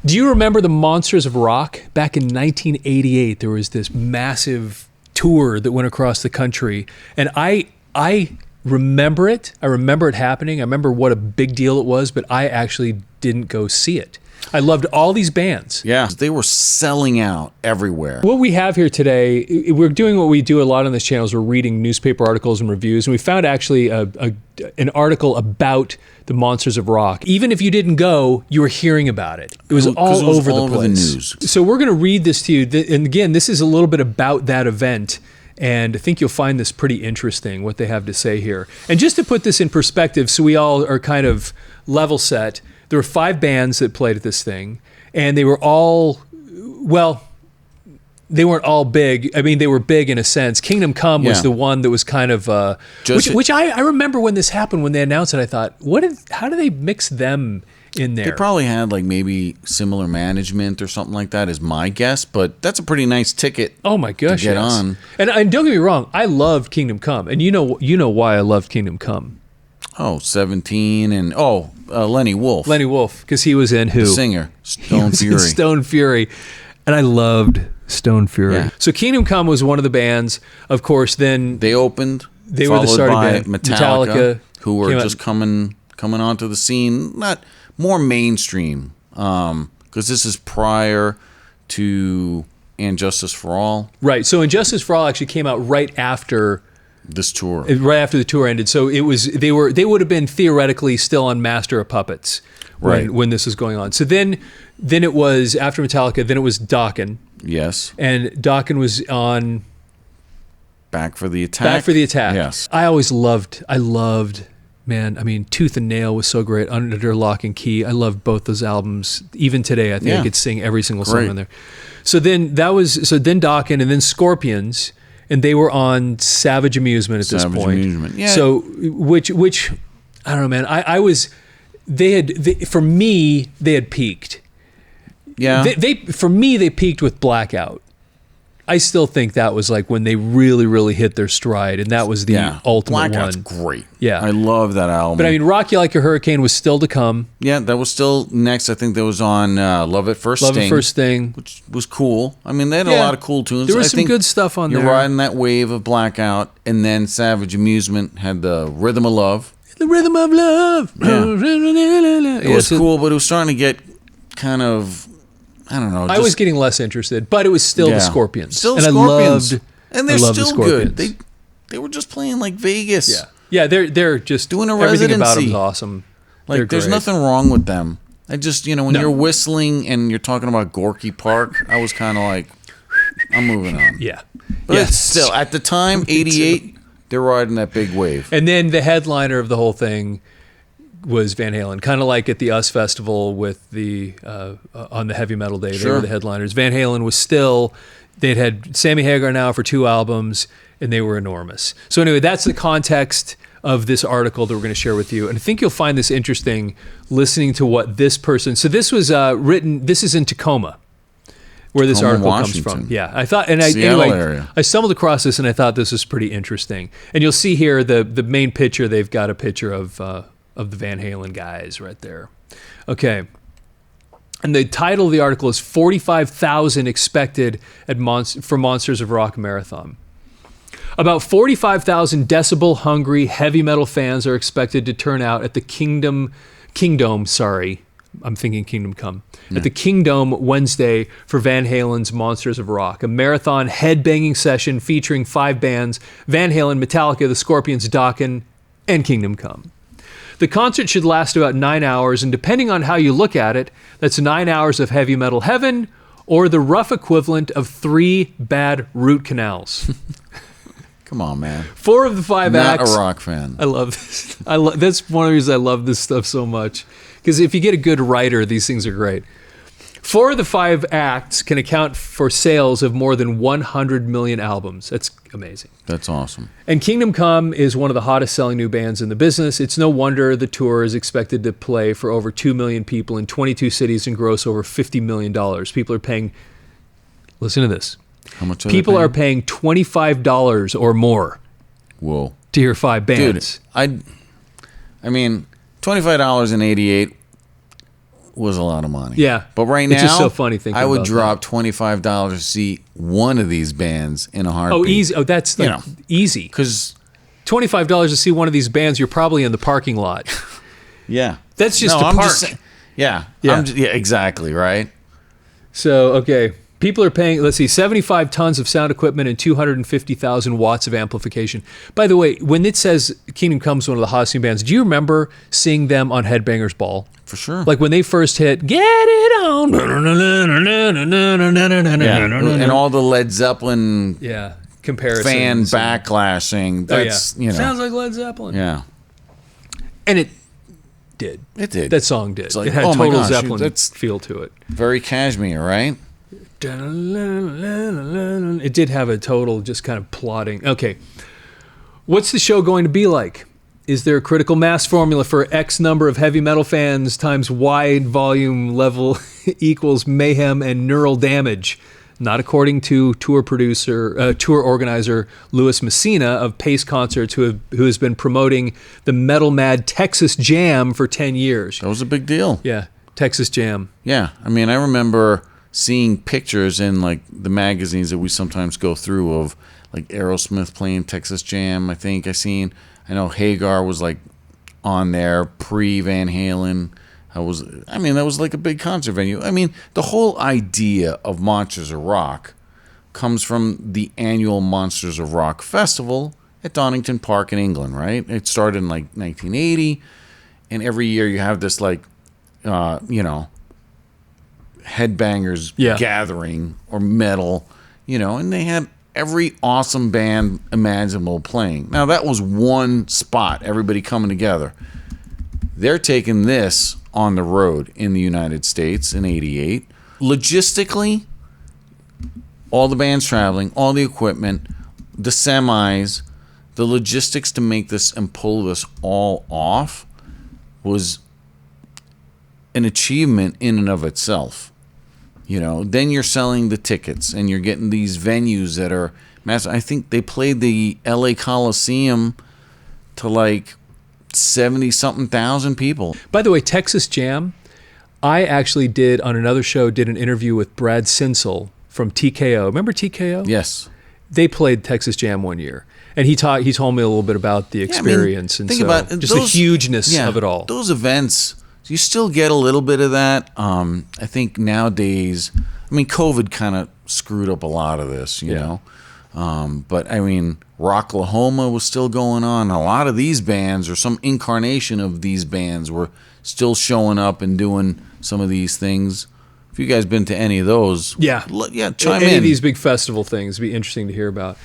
Do you remember the Monsters of Rock? Back in 1988, there was this massive tour that went across the country, and I remember it. I remember it happening. I remember what a big deal it was, but I actually didn't go see it. I loved all these bands. Yeah, they were selling out everywhere. What we have here today, we're doing what we do a lot on this channel, is we're reading newspaper articles and reviews, and we found actually an article about the Monsters of Rock. Even if you didn't go, you were hearing about it. It was all over the place. The news. So we're going to read this to you, and again, this is a little bit about that event, and I think you'll find this pretty interesting, what they have to say here. And just to put this in perspective, so we all are kind of level set, there were 5 bands that played at this thing, and they were all, well, they weren't all big. I mean, they were big in a sense. Kingdom Come was the one that was kind of, which I remember when this happened, when they announced it, I thought, how do they mix them in there? They probably had like maybe similar management or something like that is my guess, but that's a pretty nice ticket. Oh my gosh, to get on. And don't get me wrong, I loved Kingdom Come, and you know why I loved Kingdom Come. Oh, 17 and Lenny Wolf. Lenny Wolf, because he was in who? The singer, Stone Fury. Stone Fury, and I loved Stone Fury. Yeah. So Kingdom Come was one of the bands. Of course, then they opened. They were the starting band. Metallica, who were just coming onto the scene, not more mainstream, because this is prior to And Justice for All. Right. So And Justice for All actually came out right after this tour, right after the tour ended. So it was they would have been theoretically still on Master of Puppets when this was going on. So then it was after Metallica. Then it was Dokken. Yes, and Dokken was on Back for the Attack. Yes, I loved. Man, I mean, Tooth and Nail was so great. Under Lock and Key, I loved both those albums. Even today, I think I could sing every single song on there. So then then Dokken, and then Scorpions. And they were on Savage Amusement at this point. Savage Amusement, yeah. So, which I don't know, man. For me, they had peaked. Yeah. For me, they peaked with Blackout. I still think that was like when they really, really hit their stride, and that was the ultimate Blackout's one. Great. Yeah, I love that album. But I mean, Rock You Like a Hurricane was still to come. Yeah, that was still next. I think that was on Love at First Sting, which was cool. I mean, they had a lot of cool tunes. There was some good stuff on there. You're riding that wave of Blackout, and then Savage Amusement had the Rhythm of Love. The Rhythm of Love. Yeah. It was cool, but it was starting to get kind of, I don't know. I was getting less interested, but it was still the Scorpions. Still the Scorpions. And they're still good. They were just playing like Vegas. Yeah. Yeah, they're just doing a everything residency. About them is awesome. Like, there's nothing wrong with them. I just, when you're whistling and you're talking about Gorky Park, I was kind of like, I'm moving on. Yeah. But still, at the time, 88, they're riding that big wave. And then the headliner of the whole thing was Van Halen, kind of like at the US Festival with the on the Heavy Metal Day. They were the headliners. Van Halen was still, they'd had Sammy Hagar now for 2 albums, and they were enormous. So anyway, that's the context of this article that we're going to share with you. And I think you'll find this interesting listening to what this person, so this was written, this is in Tacoma, where this article comes from. Yeah, I thought, and I stumbled across this and I thought this was pretty interesting. And you'll see here the main picture, they've got a picture of the Van Halen guys right there. Okay. And the title of the article is 45,000 expected for Monsters of Rock Marathon. About 45,000 decibel-hungry heavy metal fans are expected to turn out at the Kingdom, I'm thinking Kingdom Come, at the Kingdom Wednesday for Van Halen's Monsters of Rock, a marathon headbanging session featuring 5 bands, Van Halen, Metallica, the Scorpions, Dokken, and Kingdom Come. The concert should last about 9 hours, and depending on how you look at it, that's 9 hours of heavy metal heaven, or the rough equivalent of 3 bad root canals. Come on, man. 4 of the 5 acts. Not a rock fan. I love this. That's one of the reasons I love this stuff so much. Because if you get a good writer, these things are great. 4 of the 5 acts can account for sales of more than 100 million albums. That's amazing. That's awesome. And Kingdom Come is one of the hottest selling new bands in the business. It's no wonder the tour is expected to play for over 2 million people in 22 cities and gross over $50 million. People are paying, listen to this. How much people are paying $25 or more. Whoa. To hear 5 bands. Dude, I mean, $25 in 88. was a lot of money. Yeah. But right now, it's just so funny thinking I would about drop $25 to see one of these bands in a heartbeat. Oh, easy. Oh, that's like easy. Because $25 to see one of these bands, you're probably in the parking lot. Yeah. That's just a park. Yeah, exactly, right? So, okay. People are paying, let's see, 75 tons of sound equipment and 250,000 watts of amplification. By the way, when it says Kingdom Come's one of the hottest new bands, do you remember seeing them on Headbangers Ball? For sure. Like when they first hit, Get It On. And all the Led Zeppelin comparisons. Fan backlashing. That's, Sounds like Led Zeppelin. Yeah. And it did. It did. That song did. Like, it had total Zeppelin feel to it. Very Kashmir, right? It did have a total just kind of plodding. Okay. What's the show going to be like? Is there a critical mass formula for X number of heavy metal fans times wide volume level equals mayhem and neural damage? Not according to tour organizer Louis Messina of Pace Concerts, who has been promoting the Metal Mad Texas Jam for 10 years. That was a big deal. Yeah, Texas Jam. Yeah, I mean, I remember seeing pictures in like the magazines that we sometimes go through of like Aerosmith playing Texas Jam. I know Hagar was like on there pre Van Halen. That was like a big concert venue. I mean, the whole idea of Monsters of Rock comes from the annual Monsters of Rock Festival at Donington Park in England, right? It started in like 1980, and every year you have this like, headbangers gathering or metal, and they had every awesome band imaginable playing. Now that was one spot, everybody coming together. They're taking this on the road in the United States in '88. Logistically, all the bands traveling, all the equipment, the semis, the logistics to make this and pull this all off was an achievement in and of itself. Then you're selling the tickets and you're getting these venues that are massive. I think they played the LA Coliseum to like 70-something thousand people. By the way, Texas Jam, I actually did on another show, did an interview with Brad Sinsel from TKO. Remember TKO? Yes. They played Texas Jam one year. And he told me a little bit about the experience. Think about just the hugeness of it all. Those events, you still get a little bit of that. I think nowadays, COVID kind of screwed up a lot of this, you know. But Rocklahoma was still going on. A lot of these bands, or some incarnation of these bands, were still showing up and doing some of these things. If you guys been to any of those, chime in. Any of these big festival things would be interesting to hear about.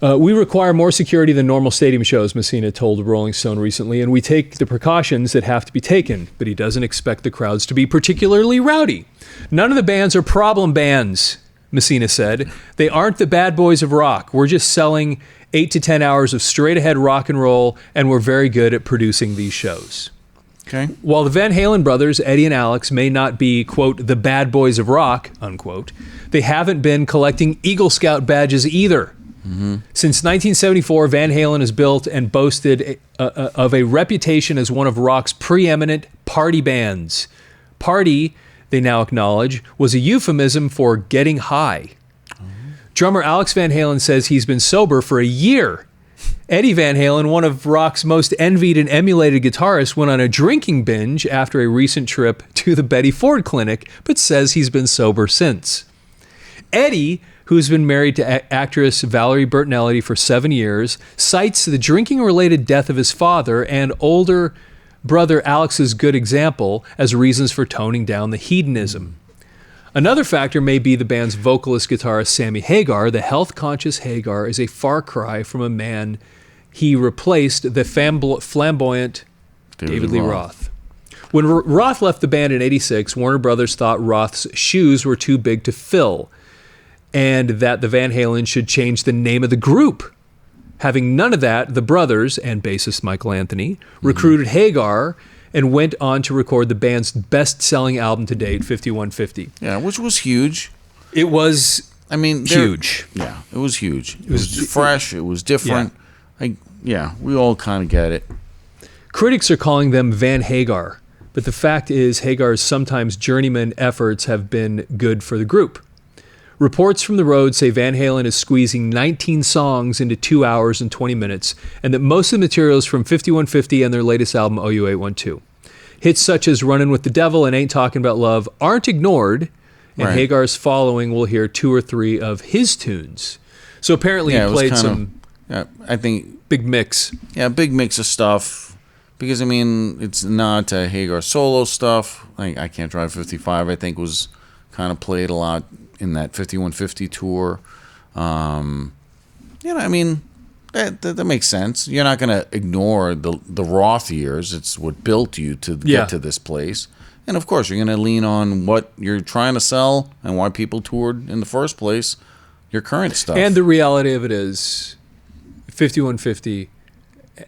We require more security than normal stadium shows, Messina told Rolling Stone recently, and we take the precautions that have to be taken, but he doesn't expect the crowds to be particularly rowdy. None of the bands are problem bands, Messina said. They aren't the bad boys of rock. We're just selling 8 to 10 hours of straight-ahead rock and roll, and we're very good at producing these shows. Okay. While the Van Halen brothers, Eddie and Alex, may not be, quote, the bad boys of rock, unquote, they haven't been collecting Eagle Scout badges either. Mm-hmm. Since 1974, Van Halen has built and boasted of a reputation as one of rock's preeminent party bands. Party, they now acknowledge, was a euphemism for getting high. Mm-hmm. Drummer Alex Van Halen says he's been sober for a year. Eddie Van Halen, one of rock's most envied and emulated guitarists, went on a drinking binge after a recent trip to the Betty Ford Clinic, but says he's been sober since. Eddie, who's been married to actress Valerie Bertinelli for 7 years, cites the drinking-related death of his father and older brother Alex's good example as reasons for toning down the hedonism. Another factor may be the band's vocalist-guitarist Sammy Hagar. The health-conscious Hagar is a far cry from a man he replaced, the flamboyant David Lee Roth. When Roth left the band in '86, Warner Brothers thought Roth's shoes were too big to fill, and that the Van Halen should change the name of the group. Having none of that, the brothers and bassist Michael Anthony recruited Hagar and went on to record the band's best-selling album to date, 5150. Yeah, which was huge. It was huge. Yeah, it was huge. It was fresh. It was different. We all kind of get it. Critics are calling them Van Hagar, but the fact is Hagar's sometimes journeyman efforts have been good for the group. Reports from the road say Van Halen is squeezing 19 songs into 2 hours and 20 minutes, and that most of the material is from 5150 and their latest album, OU 812. Hits such as Runnin' with the Devil and Ain't Talking About Love aren't ignored, and Right. Hagar's following will hear 2 or 3 of his tunes. So apparently he played some I think big mix. Yeah, big mix of stuff. Because, I mean, it's not to Hagar solo stuff. Like, I Can't Drive 55, I think, was kind of played a lot in that 5150 tour. I mean, that makes sense. You're not going to ignore the Roth years. It's what built you to get to this place. And, of course, you're going to lean on what you're trying to sell and why people toured in the first place, your current stuff. And the reality of it is 5150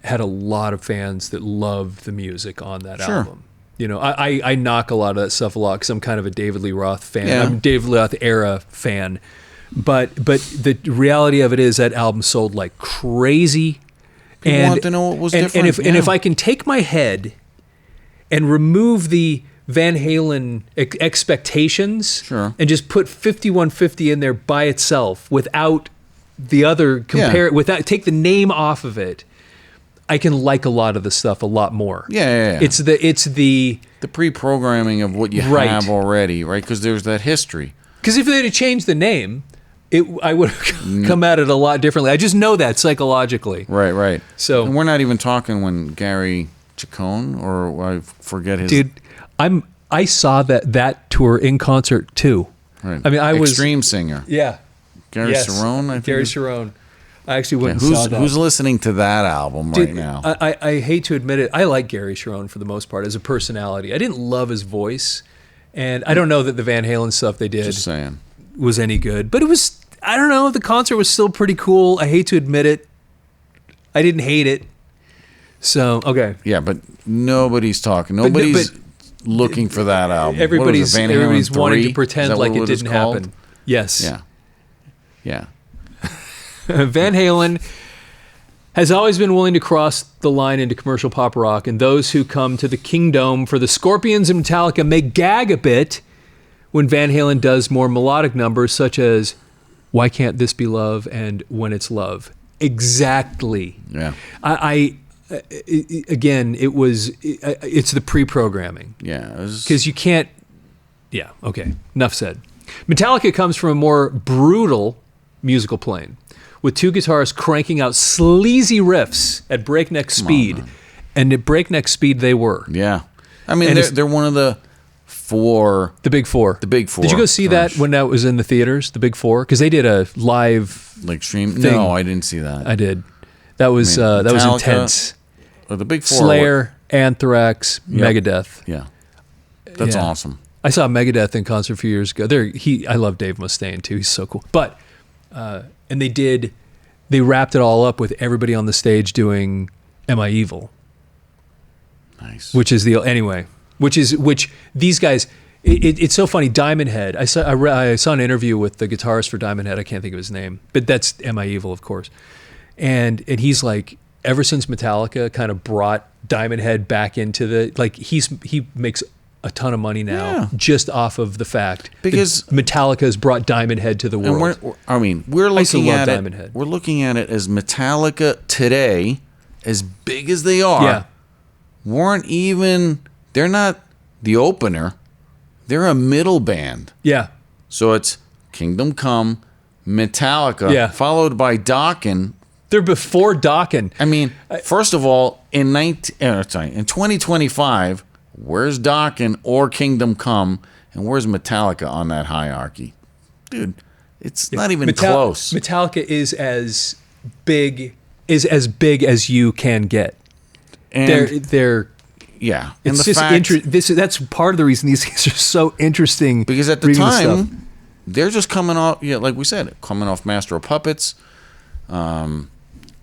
had a lot of fans that loved the music on that album. You know, I knock a lot of that stuff a lot because I'm kind of a David Lee Roth fan. Yeah. I'm a David Lee Roth era fan. But the reality of it is that album sold like crazy. People want to know what was different. And if I can take my head and remove the Van Halen expectations and just put 5150 in there by itself without the other without take the name off of it, I can like a lot of the stuff a lot more. Yeah. It's the pre-programming of what you have already, right? Because there's that history. Because if they'd have changed the name, I would have come at it a lot differently. I just know that psychologically. Right. So, and we're not even talking when Gary Ciccone, or I forget his... Dude, I saw that tour in concert too. Right. I mean, I was... Extreme singer. Yeah. Gary Cerrone, I think. Gary Cerrone. I actually went and saw that. Who's listening to that album right now? I hate to admit it. I like Gary Cerrone for the most part as a personality. I didn't love his voice, and I don't know that the Van Halen stuff they did was any good. But it was, I don't know, the concert was still pretty cool. I hate to admit it. I didn't hate it. So, okay. Yeah, but nobody's talking. Nobody's looking for that album. Everybody's wanting to pretend like it didn't happen. Yes. Yeah. Van Halen has always been willing to cross the line into commercial pop rock, and those who come to the Kingdome for the Scorpions and Metallica may gag a bit when Van Halen does more melodic numbers such as Why Can't This Be Love and When It's Love. Exactly. Yeah. Again, it's the pre-programming. Yeah. Because you can't... Yeah, okay. Enough said. Metallica comes from a more brutal musical plane, with 2 guitarists cranking out sleazy riffs at breakneck speed. And at breakneck speed they were. Yeah. I mean, they're one of the 4... The Big Four. The Big Four. Did you go see that when that was in the theaters, the Big Four? Because they did a live... Like stream? thing. No, I didn't see that. I did. That was intense. The Big Four. Slayer, Anthrax, Megadeth. Yeah. That's awesome. I saw Megadeth in concert a few years ago. I love Dave Mustaine too. He's so cool. But and they wrapped it all up with everybody on the stage doing "Am I Evil?" Nice. Which these guys. It's so funny. Diamond Head. I saw an interview with the guitarist for Diamond Head. I can't think of his name, but that's "Am I Evil?" of course. And he's like, ever since Metallica kind of brought Diamond Head back into he makes a ton of money now just off of the fact because Metallica has brought Diamond Head to the world. We're looking at it. We're looking at it as Metallica today, as big as they are. Yeah. They're not the opener. They're a middle band. Yeah. So it's Kingdom Come, Metallica, followed by Dokken. They're before Dokken. I mean, first of all, in 2025, where's Dokken or Kingdom Come, and where's Metallica on that hierarchy? Dude, it's not even close. Metallica is as big as you can get. And they're yeah. It's and just that's part of the reason these guys are so interesting. Because at the time, they're just coming off, like we said, coming off Master of Puppets.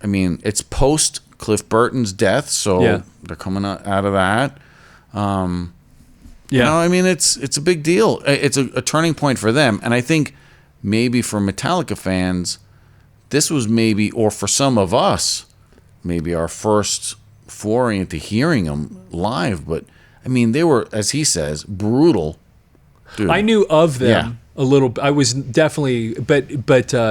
I mean, it's post Cliff Burton's death, so they're coming out of that. I mean, it's a big deal. It's a turning point for them, and I think maybe for Metallica fans, this was or for some of us, maybe our first foray into hearing them live. But I mean, they were, as he says, brutal. Dude. I knew of them a little. I was definitely, but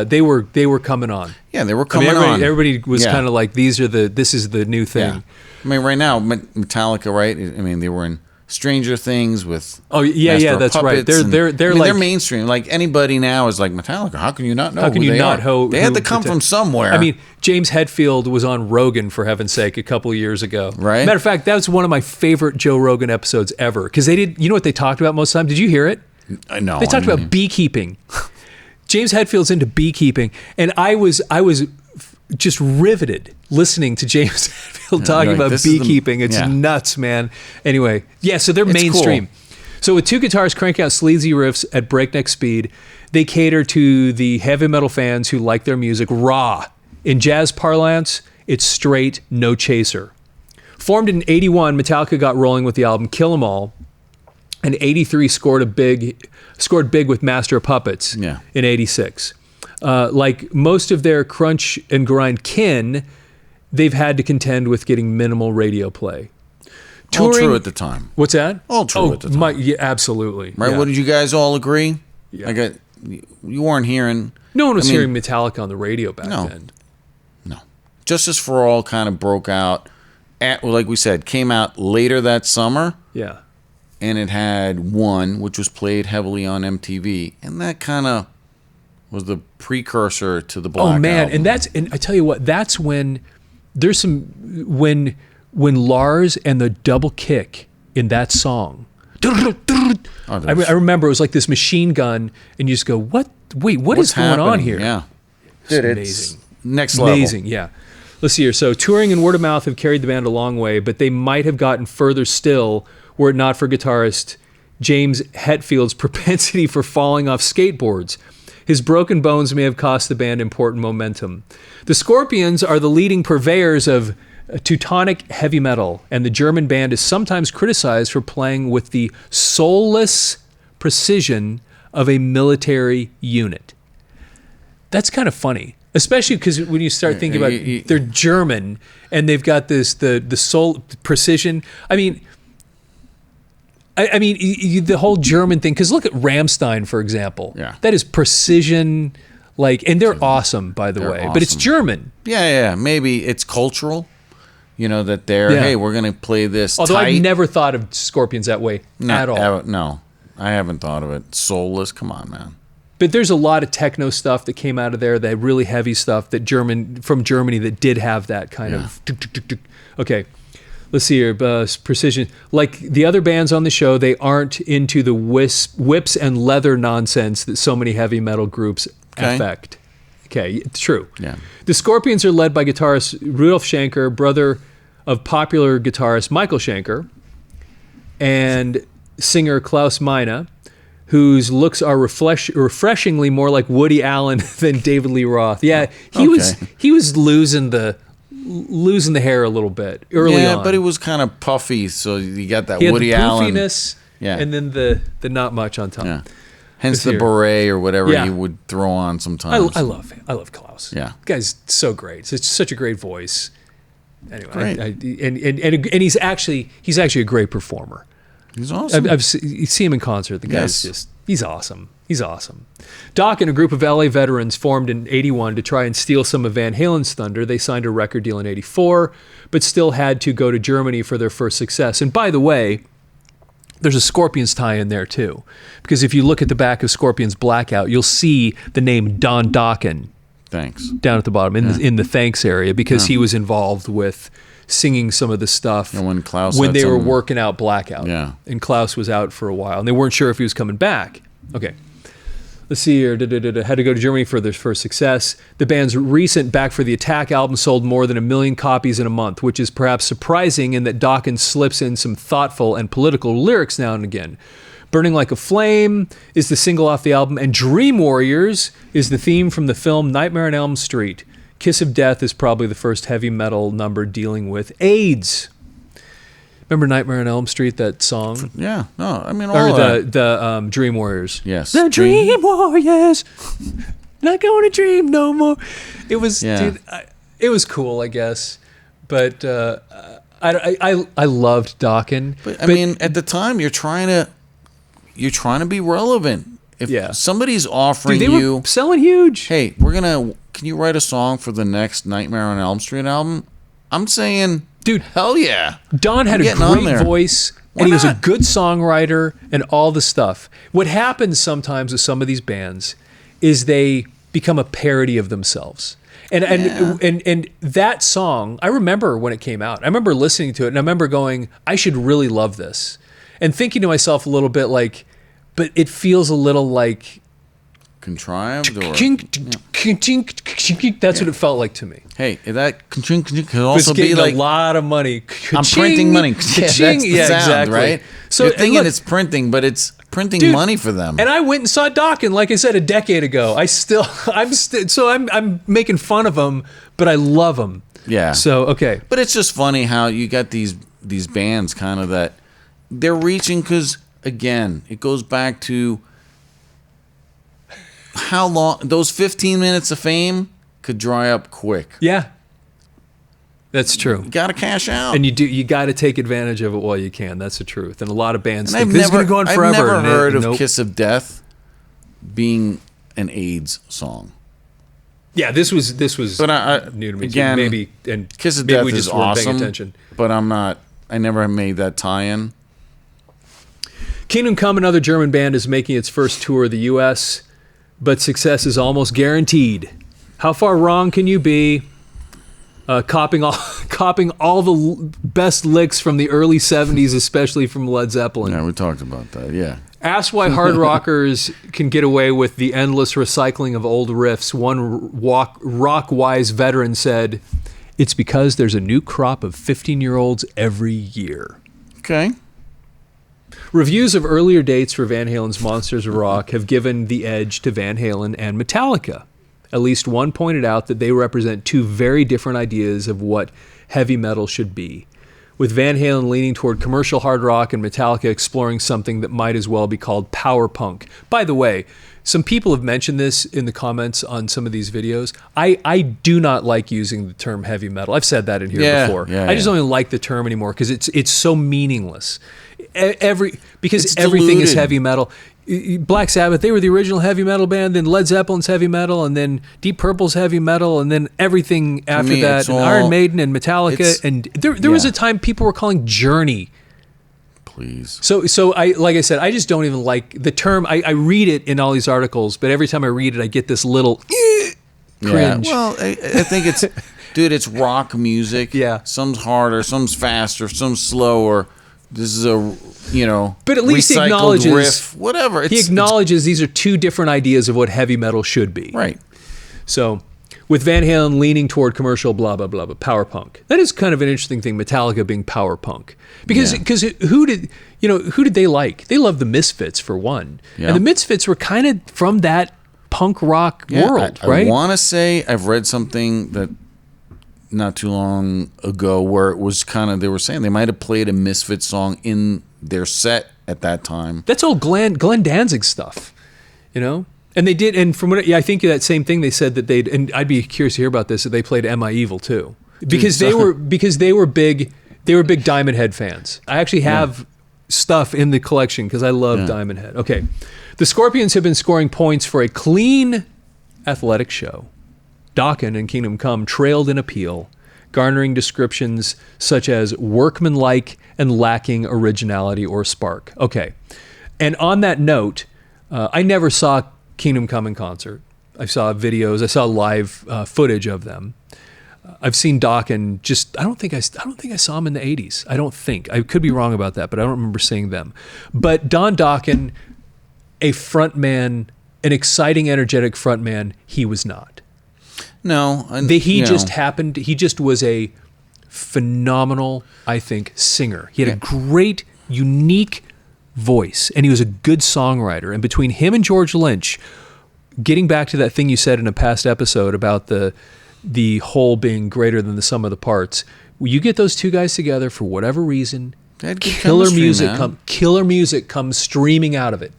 they were coming on. Yeah, they were coming on. Everybody was kind of like, this is the new thing. Yeah. I mean, right now, Metallica, right? I mean, they were in Stranger Things with that's right. They're mainstream. Like anybody now is like Metallica. How can you not know? They had to come from somewhere. I mean, James Hetfield was on Rogan, for heaven's sake, a couple of years ago. Right. Matter of fact, that was one of my favorite Joe Rogan episodes ever because they did. You know what they talked about most of the time? Did you hear it? No. They talked about beekeeping. James Hetfield's into beekeeping, and I was just riveted listening to James Hadfield talking about beekeeping. It's nuts, man. Anyway, so they're mainstream. Cool. So with two guitars cranking out sleazy riffs at breakneck speed, they cater to the heavy metal fans who like their music raw. In jazz parlance, it's straight, no chaser. Formed in 81, Metallica got rolling with the album Kill 'Em All, and 83 scored big with Master of Puppets in 86. Like most of their crunch and grind kin, they've had to contend with getting minimal radio play. All true at the time. What's that? All true at the time. Absolutely. Right? Yeah. What did you guys all agree? Yeah. You weren't hearing... No one was hearing Metallica on the radio back then. No. Justice for All kind of broke out, like we said, came out later that summer. Yeah. And it had One, which was played heavily on MTV. And that kind of was the precursor to the Black album. And I tell you what, that's when there's when Lars and the double kick in that song. I remember it was like this machine gun, and you just go, what is going on here? Yeah. It's amazing. Next level. Amazing, yeah. Let's see here. So touring and word of mouth have carried the band a long way, but they might have gotten further still were it not for guitarist James Hetfield's propensity for falling off skateboards. His broken bones may have cost the band important momentum. The Scorpions are the leading purveyors of Teutonic heavy metal, and the German band is sometimes criticized for playing with the soulless precision of a military unit. That's kind of funny, especially because when you start thinking about they're German and they've got the soul precision. I mean, the whole German thing, because look at Rammstein, for example. Yeah. That is precision, and they're awesome, by the way. Awesome. But it's German. Yeah. Maybe it's cultural, that hey, we're going to play this Although tight. I've never thought of Scorpions that way at all. No, I haven't thought of it. Soulless, come on, man. But there's a lot of techno stuff that came out of there, that really heavy stuff from Germany that did have that kind of... Okay. Let's see here, precision. Like the other bands on the show, they aren't into the whips and leather nonsense that so many heavy metal groups affect. Okay, it's true. Yeah. The Scorpions are led by guitarist Rudolf Schenker, brother of popular guitarist Michael Schenker, and singer Klaus Meine, whose looks are refreshingly more like Woody Allen than David Lee Roth. Yeah, he was losing the hair a little bit early on. Yeah, but it was kind of puffy, so you got that Woody Allen puffiness, and then the not much on top. Yeah. Hence the beret or whatever you would throw on sometimes. I love Klaus. Yeah, the guy's so great. It's such a great voice. Anyway, and he's actually a great performer. He's awesome. You see him in concert. The guy's he's awesome. He's awesome. Dokken, a group of LA veterans formed in 81 to try and steal some of Van Halen's thunder. They signed a record deal in 84, but still had to go to Germany for their first success. And by the way, there's a Scorpions tie in there too. Because if you look at the back of Scorpions Blackout, you'll see the name Don Dokken. Thanks. Down at the bottom in the thanks area, because he was involved with singing some of the stuff when they were working out Blackout. Yeah. And Klaus was out for a while, and they weren't sure if he was coming back. Okay. Let's see here. Had to go to Germany for their first success. The band's recent Back for the Attack album sold more than 1 million copies in a month, which is perhaps surprising in that Dokken slips in some thoughtful and political lyrics now and again. Burning Like a Flame is the single off the album, and Dream Warriors is the theme from the film Nightmare on Elm Street. Kiss of Death is probably the first heavy metal number dealing with AIDS. Remember Nightmare on Elm Street, that song? Yeah. No, I mean, the Dream Warriors. Yes. The Dream Warriors. Not going to dream no more. It was, dude, it was cool, I guess. But I loved Dokken. But I mean, at the time, you're trying to be relevant. If somebody's offering they were selling huge. Hey, can you write a song for the next Nightmare on Elm Street album? I'm saying, dude, hell yeah. Don had a great voice, and he was a good songwriter and all the stuff. What happens sometimes with some of these bands is they become a parody of themselves. And that song, I remember when it came out. I remember listening to it, and I remember going, I should really love this. And thinking to myself a little bit like, but it feels a little like contrived, or that's what it felt like to me. Hey, that could also be like a lot of money. I'm printing money. That's the sound, exactly. Right? So you're thinking it's printing, but it's printing money for them. And I went and saw Dokken, like I said, a decade ago. I'm making fun of them, but I love them. Yeah. So okay, but it's just funny how you got these bands kind of that they're reaching, because again, it goes back to how long those 15 minutes of fame could dry up quick. Yeah. That's true. You got to cash out. And you got to take advantage of it while you can. That's the truth. And a lot of bands think this is going to go on forever. I've never heard of Kiss of Death being an AIDS song. Yeah, this was but new to me. Again, maybe and Kiss of Death we just is weren't awesome, paying attention. But I never made that tie-in. Kingdom Come, another German band, is making its first tour of the U.S., but success is almost guaranteed. How far wrong can you be? Copying all the best licks from the early 70s, especially from Led Zeppelin. Yeah, we talked about that, yeah. Ask why hard rockers can get away with the endless recycling of old riffs. One rock-wise veteran said, it's because there's a new crop of 15-year-olds every year. Okay. Reviews of earlier dates for Van Halen's Monsters of Rock have given the edge to Van Halen and Metallica. At least one pointed out that they represent two very different ideas of what heavy metal should be, with Van Halen leaning toward commercial hard rock and Metallica exploring something that might as well be called power punk. By the way, some people have mentioned this in the comments on some of these videos. I do not like using the term heavy metal. I've said that in here before. I just don't even like the term anymore because it's so meaningless. Because everything is heavy metal. Black Sabbath, they were the original heavy metal band, then Led Zeppelin's heavy metal, and then Deep Purple's heavy metal, and then everything after that, and Iron Maiden and Metallica, and there was a time people were calling Journey. Please. So I, like I said, I just don't even like the term. I read it in all these articles, but every time I read it, I get this little cringe. Yeah. Well, I think it's, dude, it's rock music. Yeah. Some's harder, some's faster, some's slower. This is but at least he acknowledges riff, whatever. He acknowledges these are two different ideas of what heavy metal should be. Right. So, with Van Halen leaning toward commercial blah blah blah, but power punk. That is kind of an interesting thing. Metallica being power punk, because who did they like? They loved the Misfits for one, and the Misfits were kind of from that punk rock world, right? I want to say I've read something that not too long ago where it was kind of, they were saying they might have played a Misfits song in their set at that time. That's all Glenn Danzig stuff, And they did, and from what I think that same thing they said that they'd, and I'd be curious to hear about this, that they played Am I Evil too, because they were big Diamond Head fans. I actually have stuff in the collection because I love Diamond Head. Okay, the Scorpions have been scoring points for a clean, athletic show. Dokken and Kingdom Come trailed in appeal, garnering descriptions such as workmanlike and lacking originality or spark. Okay, and on that note, I never saw Kingdom Come in concert. I saw videos. I saw live footage of them. I've seen Dokken. I don't think I saw him in the '80s. I don't think. I could be wrong about that, but I don't remember seeing them. But Don Dokken, a frontman, an exciting, energetic frontman, he was not. No. He just was a phenomenal, I think, singer. He had a great, unique voice, and he was a good songwriter. And between him and George Lynch, getting back to that thing you said in a past episode about the whole being greater than the sum of the parts, you get those two guys together for whatever reason, killer music comes streaming out of it.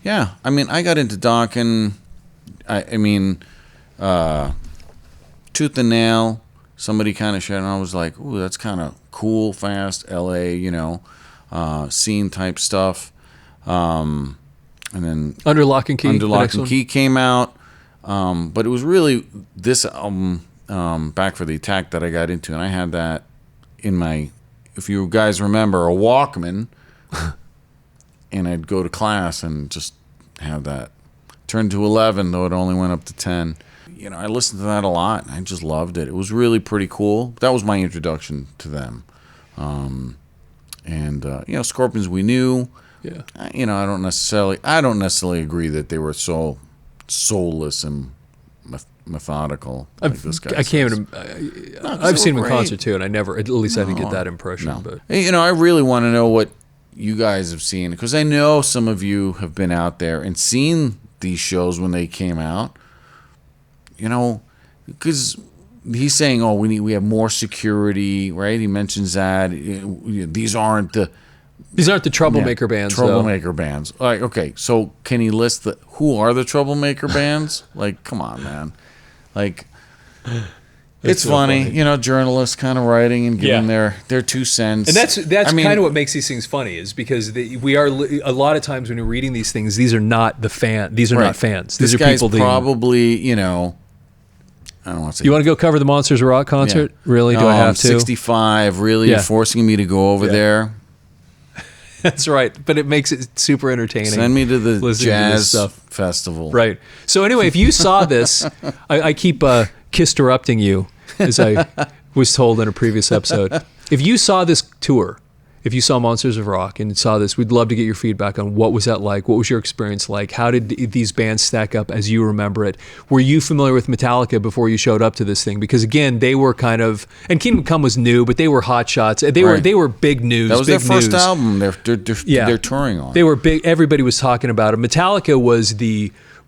Yeah, I mean, I got into Dokken. I mean, Tooth and Nail somebody kind of shared, and I was like, ooh, that's kind of cool, fast, LA, scene type stuff. And then Under Lock and Key. Under Lock and Key came out. But it was really this album, Back for the Attack, that I got into, and I had that in my, if you guys remember, a Walkman, and I'd go to class and just have that. Turned to 11, though it only went up to 10. I listened to that a lot, and I just loved it. It was really pretty cool. That was my introduction to them. Scorpions we knew. Yeah. I don't necessarily agree that they were so soulless and methodical. Like this guy I've seen them in concert too, and I didn't get that impression. No. But I really want to know what you guys have seen, because I know some of you have been out there and seen these shows when they came out. Because he's saying, "Oh, we have more security," right? He mentions that these aren't the troublemaker bands. Troublemaker bands. All right, okay. So can he list who are the troublemaker bands? Like, come on, man. Like, it's so funny. Journalists kind of writing and giving their 2 cents. And that's kind of what makes these things funny, is because we are a lot of times when you're reading these things, these are not the fan. These are not fans. These are people. Probably, I don't want to say. You want to go cover the Monsters of Rock concert? Yeah. Really? Do I have to? 65. Really, you're forcing me to go over there. That's right, but it makes it super entertaining. Send me to the jazz festival. Right. So anyway, if you saw this, I keep kiss-interrupting you, as I was told in a previous episode. If you saw this tour, if you saw Monsters of Rock and saw this, we'd love to get your feedback on what was that like? What was your experience like? How did these bands stack up as you remember it? Were you familiar with Metallica before you showed up to this thing? Because again, they were kind of, and Kingdom Come was new, but they were hot shots. They were big news. That was their first album. They're touring on. They were big. Everybody was talking about it. Metallica was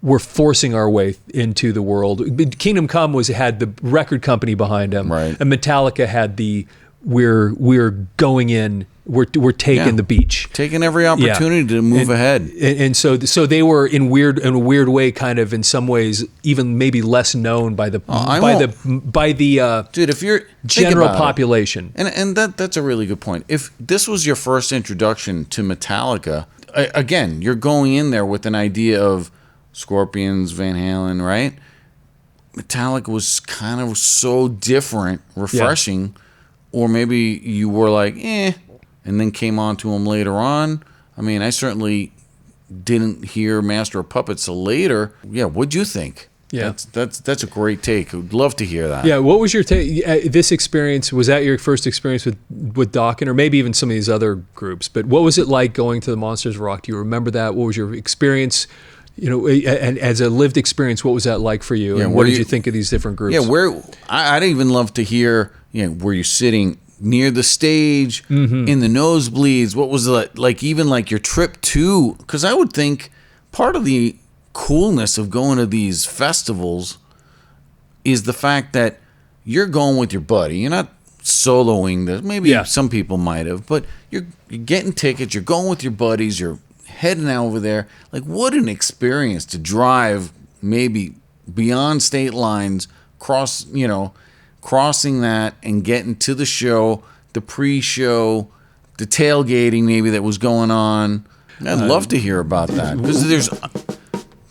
we're forcing our way into the world. Kingdom Come had the record company behind them, right. And Metallica had we're going in. We're taking the beach, taking every opportunity to move ahead, and so they were in a weird way, kind of in some ways even maybe less known by the dude, if you're general population, and that's a really good point. If this was your first introduction to Metallica, again, you're going in there with an idea of Scorpions, Van Halen, right? Metallica was kind of so different, refreshing, or maybe you were like, and then came on to them later on. I mean, I certainly didn't hear Master of Puppets till later. Yeah, what'd you think? Yeah, that's a great take. I'd love to hear that. Yeah, what was your take? This experience, was that your first experience with Dokken, or maybe even some of these other groups? But what was it like going to the Monsters of Rock? Do you remember that? What was your experience? And as a lived experience, what was that like for you? And what did you think of these different groups? Yeah, I'd even love to hear. Were you sitting near the stage, in the nosebleeds? What was it like? Even like your trip to? Because I would think part of the coolness of going to these festivals is the fact that you're going with your buddy. You're not soloing this. Maybe some people might have, but you're getting tickets. You're going with your buddies. You're heading over there. Like, what an experience to drive maybe beyond state lines, crossing that and getting to the show, the pre-show, the tailgating maybe that was going on. I'd love to hear about that, because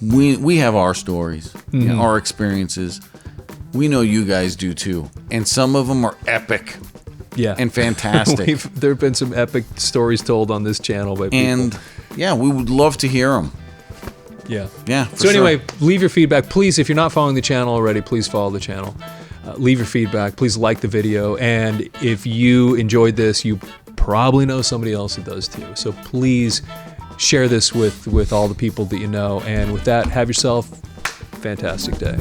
we have our stories, our experiences. We know you guys do too, and some of them are epic, and fantastic. There have been some epic stories told on this channel by people. And we would love to hear them. Yeah. So anyway, leave your feedback, please. If you're not following the channel already, please follow the channel. Leave your feedback. Please like the video. And if you enjoyed this, you probably know somebody else that does too. So please share this with all the people that you know. And with that, have yourself a fantastic day.